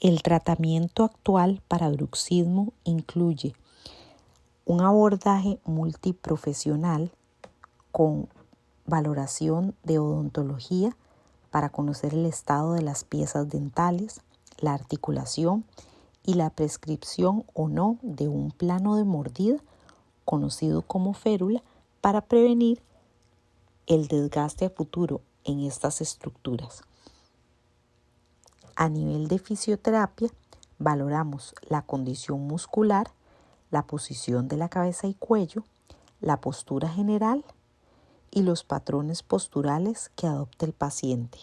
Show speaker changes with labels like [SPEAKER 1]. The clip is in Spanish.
[SPEAKER 1] El tratamiento actual para bruxismo incluye un abordaje multiprofesional con valoración de odontología para conocer el estado de las piezas dentales, la articulación y la prescripción o no de un plano de mordida, conocido como férula, para prevenir el desgaste a futuro en estas estructuras. A nivel de fisioterapia, valoramos la condición muscular, la posición de la cabeza y cuello, la postura general y los patrones posturales que adopte el paciente.